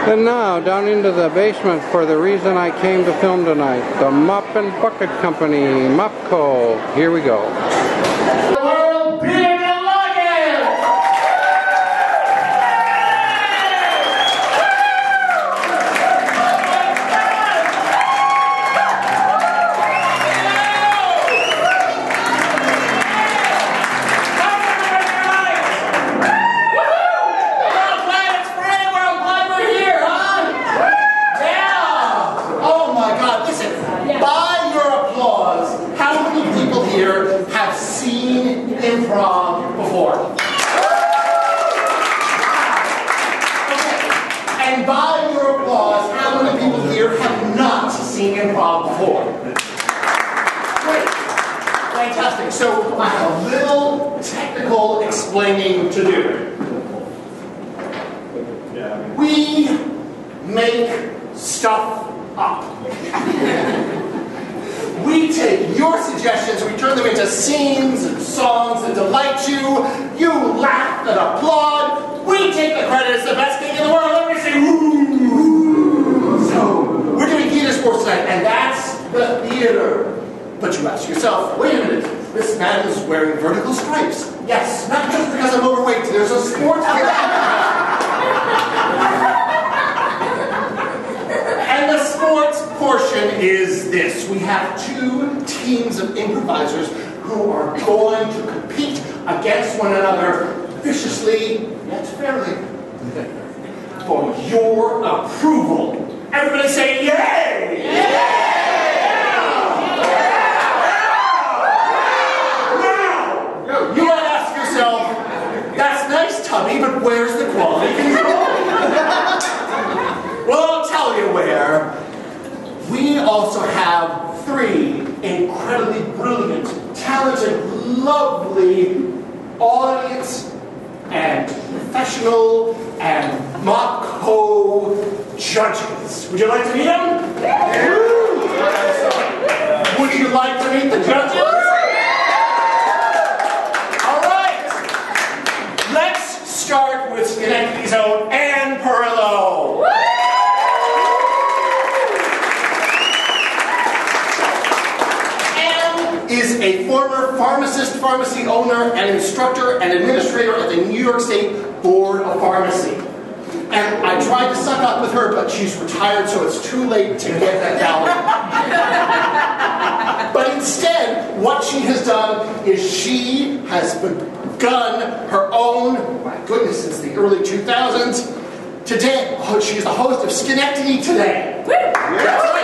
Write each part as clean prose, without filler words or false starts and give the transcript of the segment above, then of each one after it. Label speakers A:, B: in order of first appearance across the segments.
A: And now, down into the basement for the reason I came to film tonight, the Mop and Bucket Company, Mopco. Here we go.
B: Have seen improv before? Okay. And by your applause, how many people here have not seen improv before? Great. Fantastic. So I have a little technical explaining to do. We make stuff up. We take your suggestions, we turn them into scenes and songs that delight you. You laugh and applaud. We take the credit as the best thing in the world. Let me say, ooh. So, we're doing theater sports tonight, and that's the theater. But you ask yourself, wait a minute, this man is wearing vertical stripes. Yes, not just because I'm overweight, there's a sports for that. And the sports portion is this. We have two teams of improvisers who are going to compete against one another viciously, yet fairly, for your approval. Everybody say yay! Yay! Now, you might ask yourself, that's nice, Tubby, but where's the quality control? Well, I'll tell you where. We also have three incredibly brilliant, talented, lovely audience and professional and Mopco judges. Would you like to meet them? Yeah. Would you like to meet the judges? All right. Let's start with Schenectady's own Anne Perillo. Is a former pharmacist, pharmacy owner, and instructor and administrator at the New York State Board of Pharmacy. And I tried to suck up with her, but she's retired, so it's too late to get that gallery. But instead, what she has done is she has begun her own, my goodness, since the early 2000s. Today, she is the host of Schenectady Today. That's right.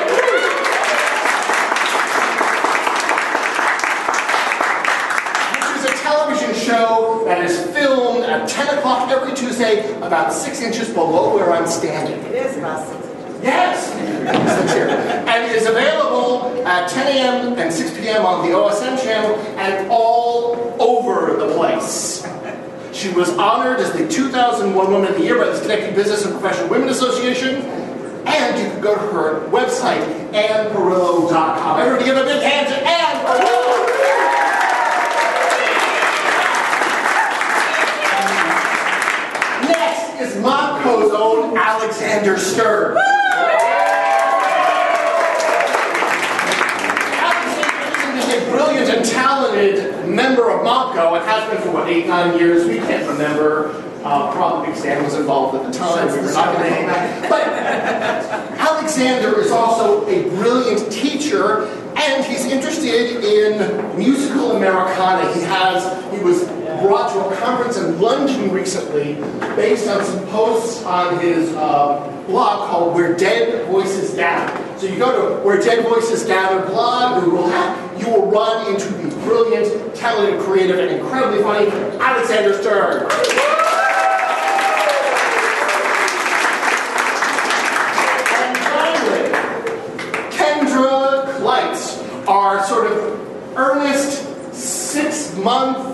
B: Show that is filmed at 10 o'clock every Tuesday, about 6 inches below where I'm standing.
C: It is about 6 inches.
B: Yes! And it is available at 10 a.m. and 6 p.m. on the OSM channel and all over the place. She was honored as the 2001 Woman of the Year by the Schenectady Business and Professional Women Association. And you can go to her website, AnnePerillo.com. Everybody give a big hand to Anne Perillo! Is Mopco's own Alexander Stern. Alexander is a brilliant and talented member of Mopco and has been for, what, 8-9 years? We can't remember. Probably because Dan was involved at the time. We were not going to hang back. But Alexander is also a brilliant teacher, and he's interested in musical Americana. He was brought to a conference in London recently based on some posts on his blog called Where Dead Voices Gather. So you go to Where Dead Voices Gather blog, you will run into the brilliant, talented, creative, and incredibly funny Alexander Stern. And finally, Kendra Kleitz, our sort of earnest 6-month-old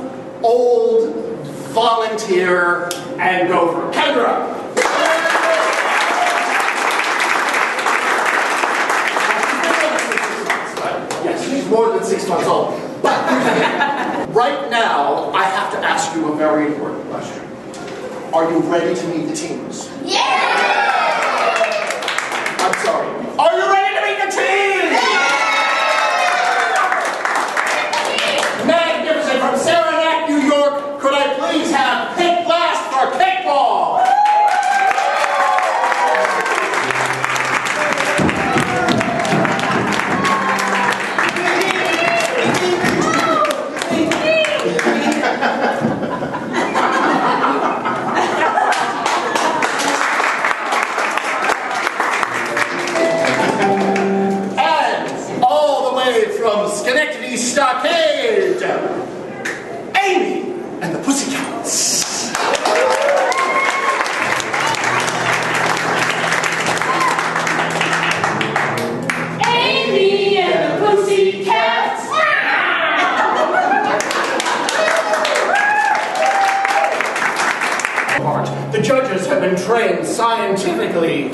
B: volunteer and gopher. Kendra! Yes, she's more than 6 months old. But right now, I have to ask you a very important question. Are you ready to meet the teams?
C: Yeah!
B: sorry. Are you ready to meet the team? Magnificent from Schenectady, New York. Could I please have Pink Blast for kickball? From Schenectady Stockade, Amy and the Pussycats.
C: Amy and the Pussycats.
B: The judges have been trained scientifically,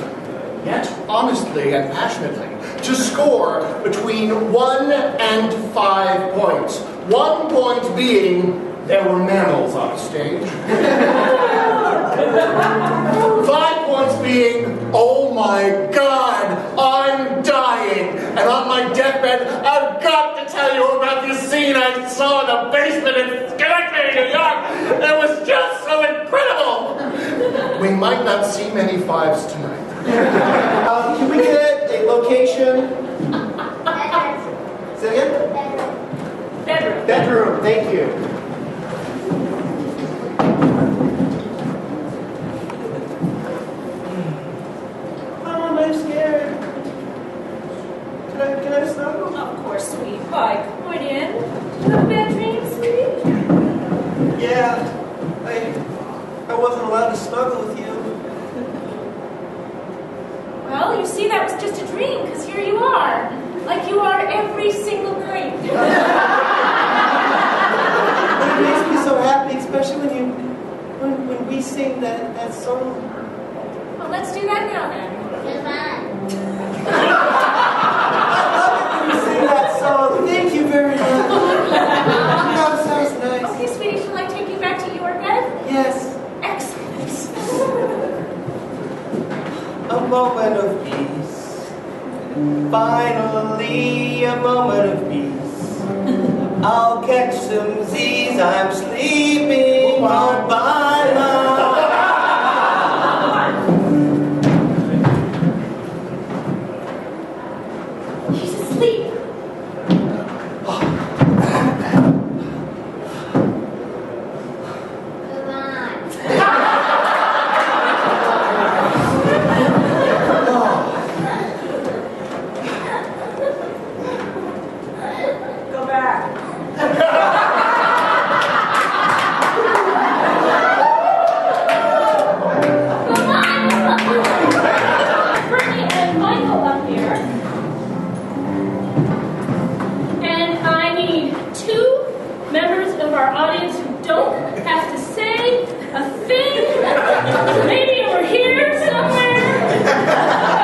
B: yet honestly and passionately, to score between 1 and 5 points. 1 point being there were mammals on stage. 5 points being, oh my God, I'm dying. And on my deathbed, I've got to tell you about this scene I saw in the basement in Schenectady, New York. It was just so incredible. We might not see many 5s tonight.
D: Can we get a location? Say it again?
C: Bedroom.
D: Bedroom, thank you. Mom, I'm scared. Can I snuggle?
C: Of course, sweetie pie. Come on in. Did you have a bad dream, sweetie?
D: Yeah, I wasn't allowed to snuggle with you.
C: Well, you see, that was just a dream, because here you are. Like you are every single night.
D: It makes me so happy, especially when we sing that song.
C: Well, let's do that now, then.
D: You sing that song. Thank you very much. That sounds nice.
C: Okay, sweetie, shall I take you back to your bed?
D: Yes.
C: Excellent.
D: A moment of peace. Finally, a moment of peace. I'll catch some Z's. I'm sleeping all by myself.
C: He's asleep.
E: Go back.
C: Brittany and Michael up here. And I need 2 members of our audience who don't have to say a thing. Maybe over here somewhere.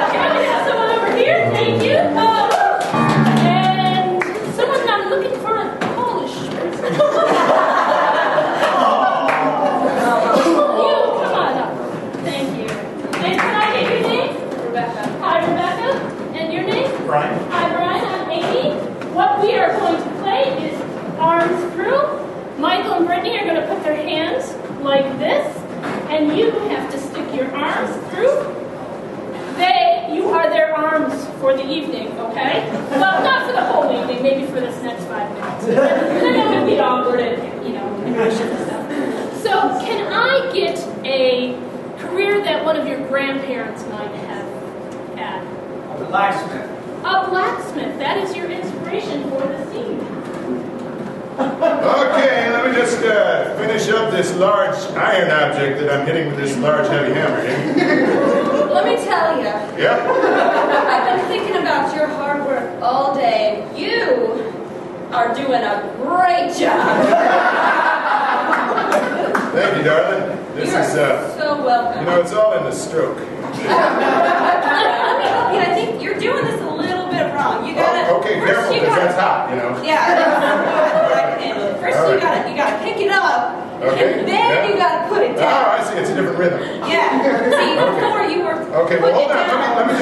C: Okay, we have someone over here. Thank you. And someone I'm looking for a Polish person. You, come on up. Thank you. And can I get your name? Rebecca. Hi, Rebecca. And your name?
B: Brian?
C: Hi, Brian. I'm Amy. What we are going to play is arms through. Michael and Brittany are going to put their hands like this, and you have to stick your arms through. You are their arms for the evening, okay? Well, not for the whole evening, maybe for this next 5 minutes. Then it would be awkward and, anxious and stuff. So, can I get a career that one of your grandparents might have had?
D: A blacksmith.
C: A blacksmith. That is your inspiration for the scene.
F: Okay, let me just finish up this large iron object that I'm hitting with this large heavy hammer here.
E: Let me tell you,
F: Yeah?
E: I've been thinking about your hard work all day. You are doing a great job.
F: Thank you, darling. This
E: You're
F: is,
E: so welcome.
F: it's all in the stroke.
E: Let me help you. I think you're doing this a little bit wrong. You gotta.
F: Oh, okay,
E: first
F: careful,
E: you
F: because
E: gotta-
F: that's hot,
E: Yeah, I can handle it. First,
F: All
E: you
F: right.
E: gotta pick it up,
F: Okay,
E: and then
F: yeah.
E: you gotta put it
F: Oh,
E: down.
F: I see, it's a different rhythm.
E: Yeah. See,
F: Okay.
E: before you were
F: Okay, well, hold on. Let me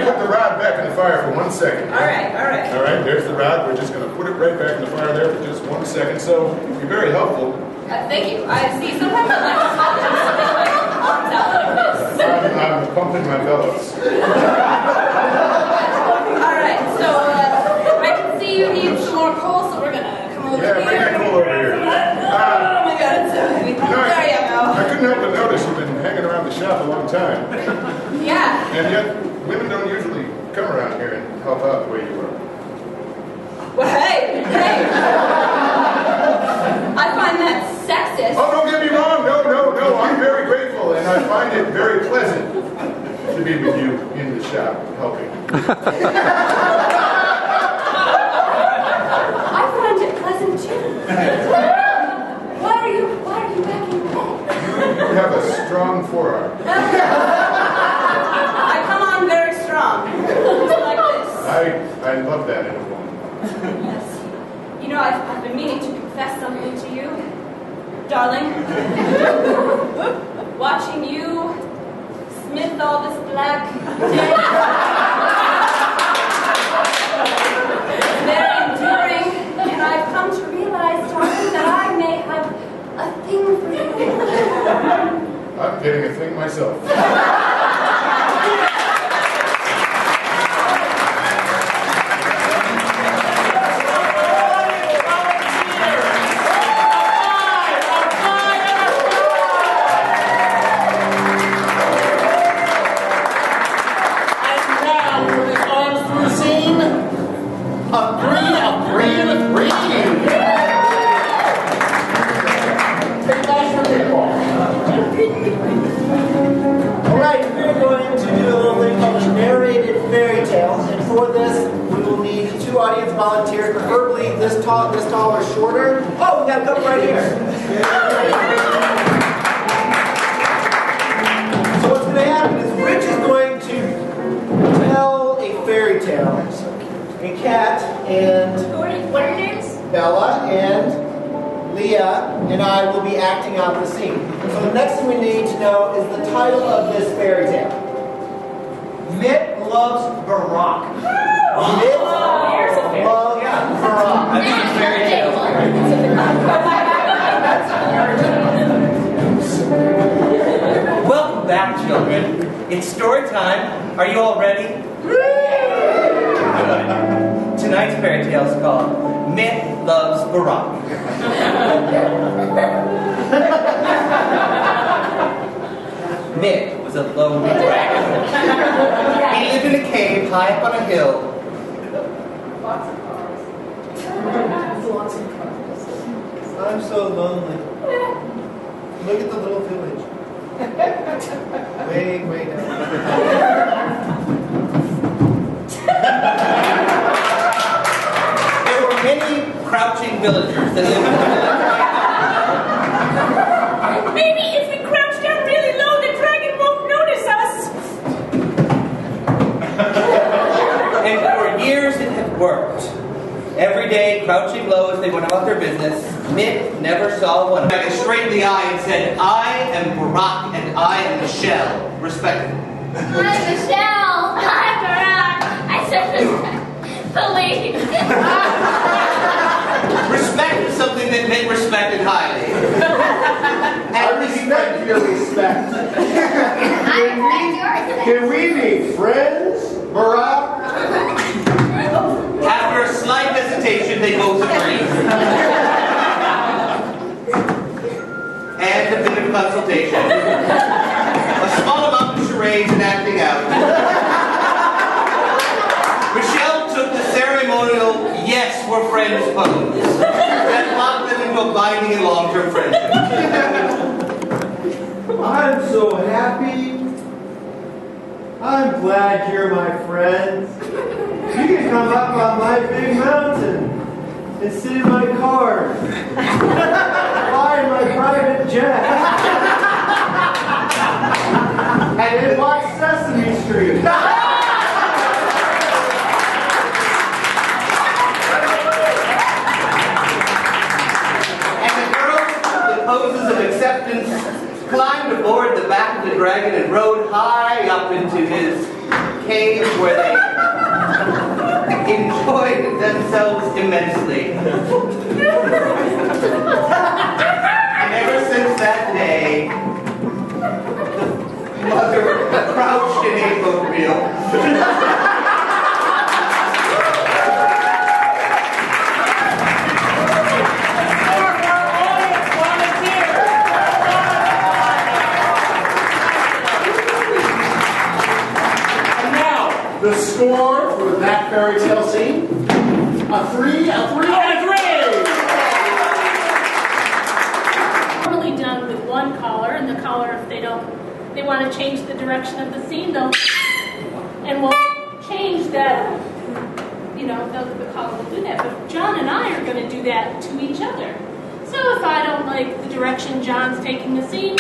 F: put the rod back in the fire for 1 second.
E: All right, all right.
F: All right, there's the rod. We're just going to put it right back in the fire there for just 1 second. So, you're very helpful.
E: Thank you. I see. Sometimes I like to just stick my arms out like this.
F: I'm pumping my bellows.
E: All right. So I can see you need some more coal, so we're gonna come over
F: Yeah,
E: here.
F: bring that coal over here.
E: Oh my God, it's so heavy. There you go.
F: I couldn't help but notice you've been hanging around the shop a long time.
E: Yeah.
F: And yet, women don't usually come around here and help out the way you are.
E: Well, hey. I find that sexist.
F: Oh, don't get me wrong. No. I'm very grateful, and I find it very pleasant to be with you in the shop, helping.
E: I find it pleasant too. Why are you backing away?
F: You have a strong forearm.
E: I come on very strong. Like this.
F: I love that in a woman.
E: Yes. You know, I've been meaning to confess something to you, darling. Watching you smith all this black very enduring, and I've come to realize, darling, that I may have a thing for you.
F: I'm getting a thing myself.
D: Alright, we're going to do a little thing called a narrated fairy tale, and for this, we will need 2 audience volunteers, preferably this tall or shorter. Oh, we got a couple right here. So what's going to happen is Rich is going to tell a fairy tale. And Kat and
C: What are your names?
D: Bella and Leah and I will be acting out the scene. So the next thing we need to know is the title of this fairy tale. Mitt loves Barack. Mitt loves Barack.
G: I think it's fairy tale. Welcome back, children. It's story time. Are you all ready? Tonight's fairy tale is called Mitt Loves Barack. Mitt was a lonely dragon. He lived in a cave high up on a hill.
C: Lots of cars. Lots of cars.
D: I'm so lonely. Look at the little village. Way down.
G: There were many crouching villagers that lived in the village.
C: Maybe if we crouch down really low, the dragon won't notice us.
G: And for years it had worked. Every day, crouching low as they went about their business, Mitt never saw one. I looked straight in the eye and said, I am Barack and I am Michelle, respectively.
C: Hi, Michelle. Hi, Barack. I said believe.
G: Respect is something that Mitt respected highly.
F: I respect your respect.
C: I respect yours.
F: Can we be friends, Barack?
G: After a slight hesitation, they both agreed. And a bit of consultation. A small amount of charades and acting out. Michelle took the ceremonial yes, we're friends pose and locked them into a binding and long-term friendship.
H: I'm so happy. I'm glad you're my friends. You can come up on my big mountain and sit in my car. Fly in my private jet. And then watch Sesame Street.
G: And the girls took the poses of acceptance, climbed aboard the back of the dragon, and rode high up into his cave where they enjoyed themselves immensely. And ever since that day, the mother crouched in a boatmobile.
B: The score for that fairy tale scene, a 3, and a 3.
C: Normally done with one caller, and the caller, if they want to change the direction of the scene, and we'll change that, the caller will do that. But John and I are going to do that to each other. So if I don't like the direction John's taking the scene,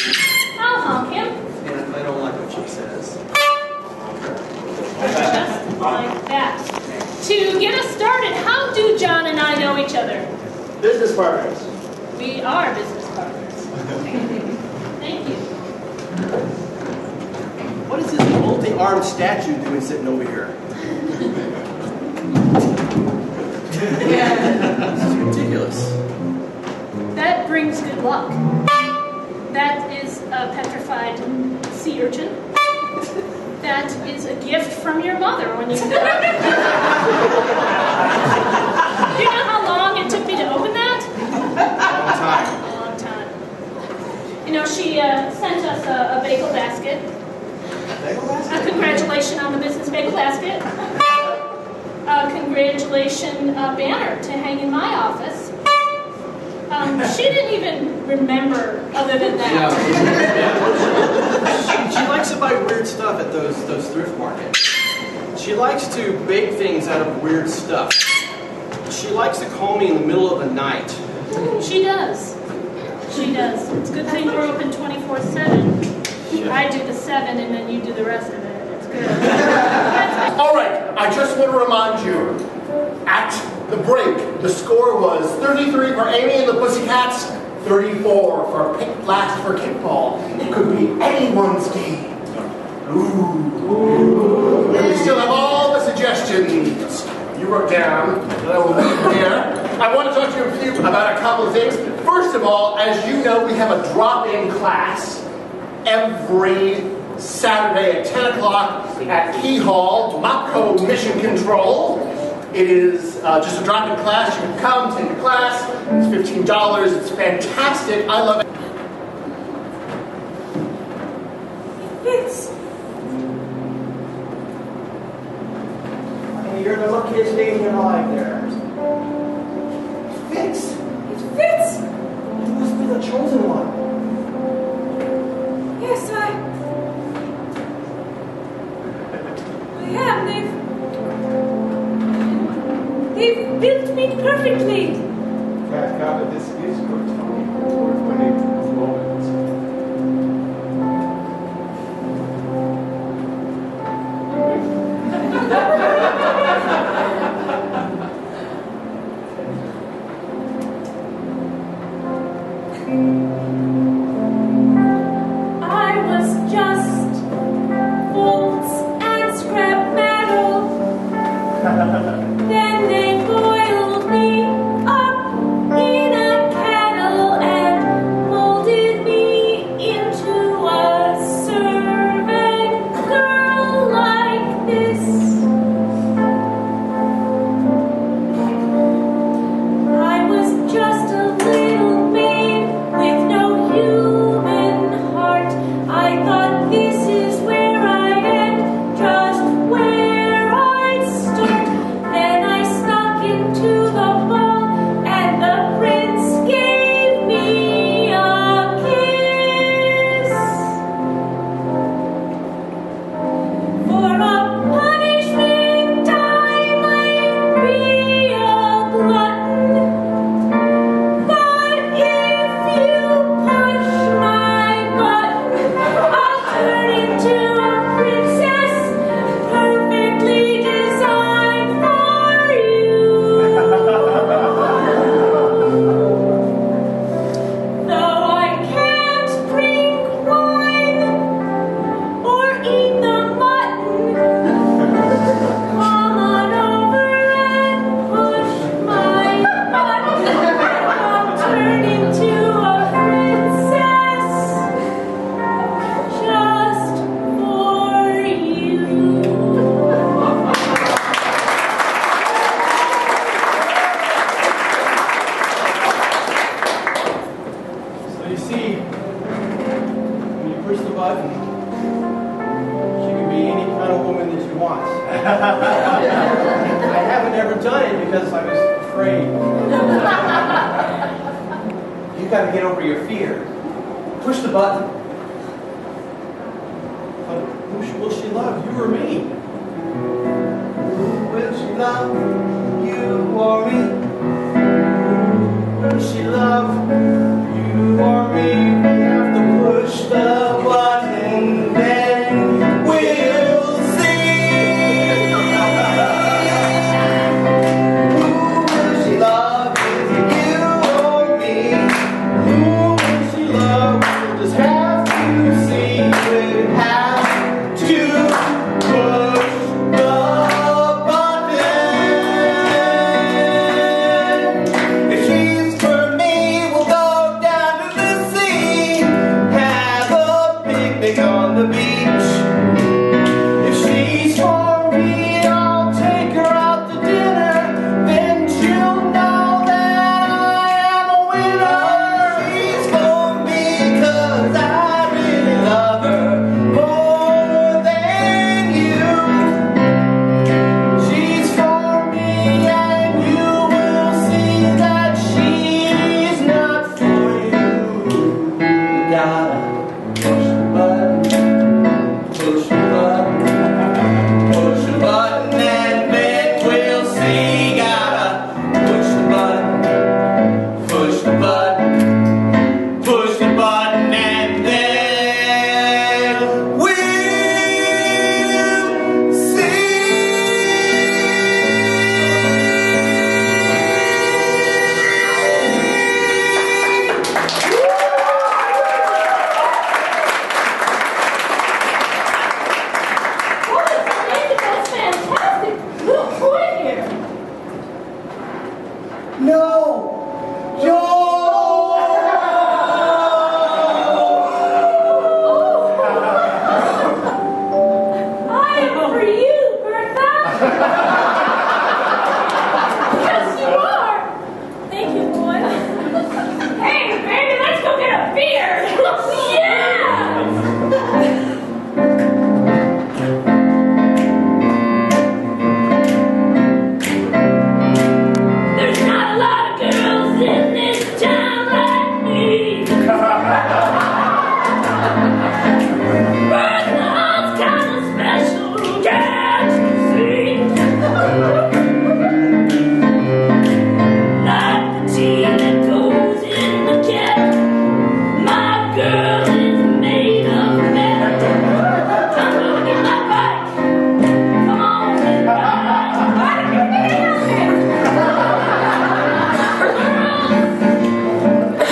C: I'll honk him.
H: And if I don't like what she says.
C: Just like that. To get us started, how do John and I know each other?
H: Business partners.
C: We are business partners. Thank you.
H: What is this multi-armed statue doing sitting over here? This is ridiculous.
C: That brings good luck. That is a petrified sea urchin. That is a gift from your mother when you do it. Do you know how long it took me to open that? A long time. She sent us a bagel basket. A congratulations on the business bagel basket. A congratulations banner to hang in my office. She didn't even remember other than that.
H: She likes to buy weird stuff at those thrift markets. She likes to bake things out of weird stuff. She likes to call me in the middle of the night.
C: She does. She does. It's a good thing we're open 24/7. I do the 7 and then you do the rest of it. It's good.
B: All right, I just want to remind you, at the break, the score was 33 for Amy and the Pussycats, 34 for Pink Last for Kickball. It could be anyone's game. Ooh. And we still have all the suggestions you wrote down that I will leave there. I want to talk to you about a couple of things. First of all, as you know, we have a drop-in class every Saturday at 10 o'clock at Key Hall, Mopco Mission Control. It is just a drop-in class. You can come, take a class. It's $15. It's fantastic. I love it.
E: Fitz.
D: You're the luckiest lady in life there. Fitz!
E: It's Fitz.
D: You must be the chosen one.
E: Yes, I am. They've built me perfectly.
F: This is good winning moment.
E: I was just bolts and scrap metal. Then they boiled me up in a kettle and molded me into a servant girl like this.
H: done it because I was afraid.
G: You gotta get over your fear. Push the button.
H: But who will she love, you or me?
G: Who will she love? You or me?
H: Who will she love, you or me? We have to push the button, then we'll see.
G: Who will she love? Is it you or me?
H: Who will she love? We'll just have to see.
G: We'll have to push the button. If she's for me, we'll go down to the sea, have a picnic on the beach.
H: If she's for me, I'll take her out to dinner. Then she'll know that I am a winner.
G: She's for me 'cause I really love her more than you.
H: She's for me, and you will see that she's not for you.
G: Gotta push the button, push the button, push the button, and then we'll see. Gotta push the button, push the button, push the button, and then we'll see.
C: What is amazing? That's fantastic. Little toy here.
G: No!
C: I am for you, Bertha. Yes, you are. Thank you, boy. Hey, baby, let's go get a beer. There's not a lot of girls in this town like me. Bertha's kind of special, can't you see? Like the tea that goes in the kettle, my girl is made of metal. Come on, get my bike. Come on, get my bike. Why did you get out there?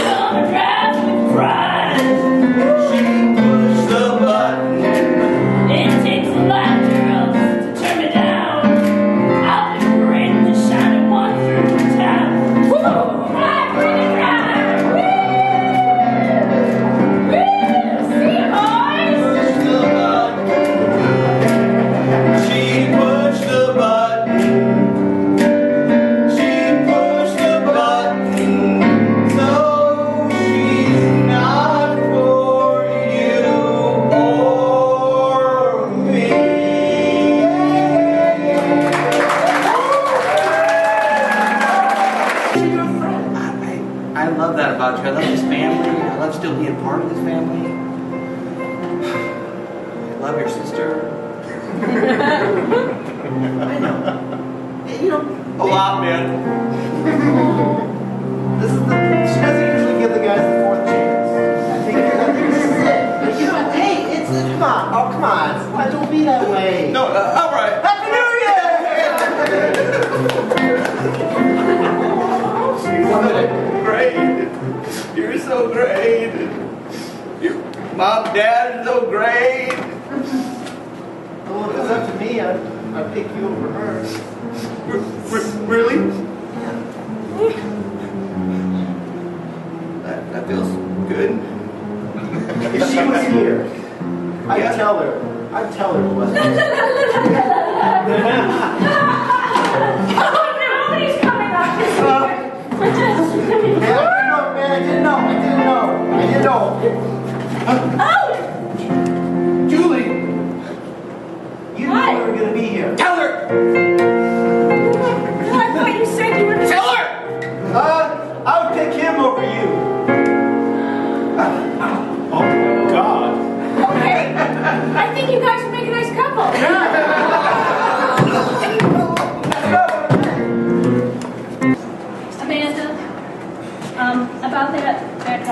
C: Gonna drive with pride.
G: She pushed the button.
C: It takes a lot, girls, to turn me down. I'll be parading the shiny one through town. Woo! Ride, pretty ride! Woo! Woo! See you, boys!
G: Push the button. She pushed the button. She pushed the button. So she's not for you or me. I love that about you. I love this family. I love still being part of this family. I love your sister.
H: I know. You know,
G: A lot, man.
H: she doesn't usually give the guys the fourth chance. I think this is it. But you know, hey, it's come on. Oh, come on. Why don't be that way?
G: No, all right.
H: Happy New Year!
G: Great. You're so great. Your mom, dad are so great.
H: Well, if it's up to me, I'd pick you over her.
G: Really? That feels good.
H: If she was here, I'd
G: Yeah.
H: tell her. I'd tell her it wasn't.
C: Oh, nobody's coming up this year.
H: I didn't know.
C: Oh!
G: Julie,
H: You knew we were going to be here.
G: tell her.
C: I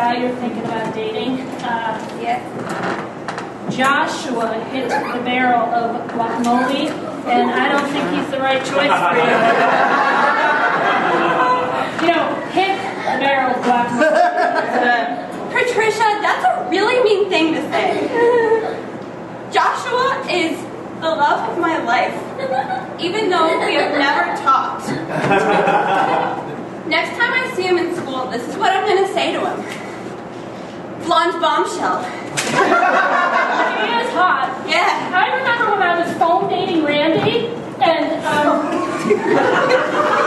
C: guy you're thinking about dating.
E: Yes.
C: Joshua hit the barrel of guacamole, and I don't think he's the right choice for you. You know, hit the barrel of guacamole.
E: Patricia, that's a really mean thing to say. Joshua is the love of my life, even though we have never talked. Next time I see him in school, this is what I'm going to say to him. Blonde bombshell.
C: He is hot.
E: Yeah.
C: I remember when I was phone dating Randy, and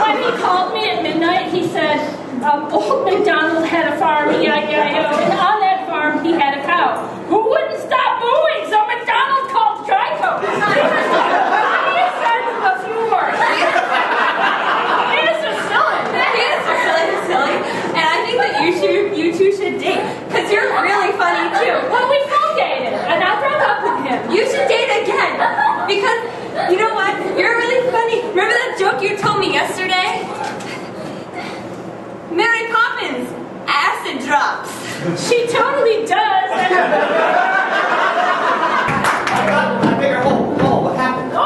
C: when he called me at midnight, he said, old MacDonald had a farm, E-I-E-I-O, and on that farm he had a cow who wouldn't stop mooing, so MacDonald called Geico. He said a few words. He is so silly.
E: He is really silly, and I think that you two should date, because you're really funny too.
C: Well, we phone dated, and I broke up with him.
E: You should date again, because you know what? You're really funny. Remember that joke you told me yesterday? Mary Poppins, acid drops.
C: She totally does.
G: I figure, oh, what happened? Oh,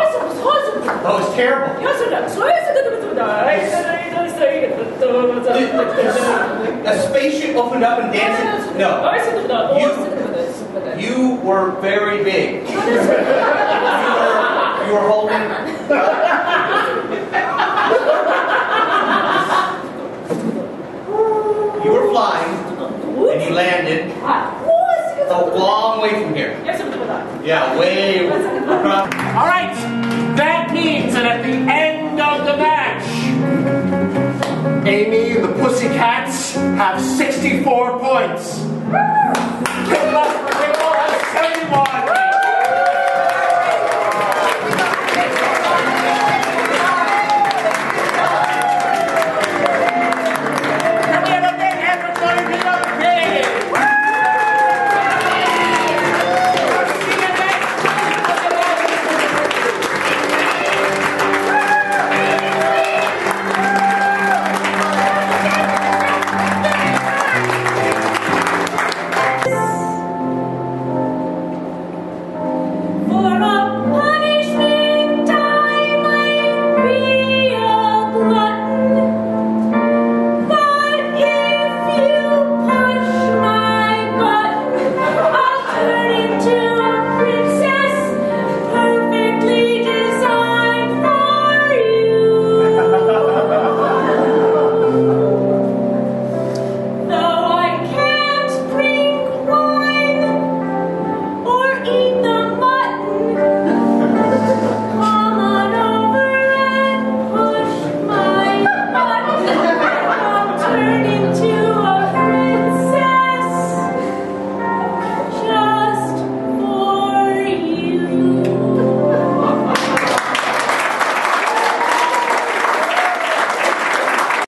G: it's terrible. A spaceship opened up and danced. No. You were very big. You were holding. You were flying, and you landed a long way from here. Yeah, way across.
B: All right, that means that at the end of the match, Amy and the Pussycats have 64 points. Good luck for Nicole has 71.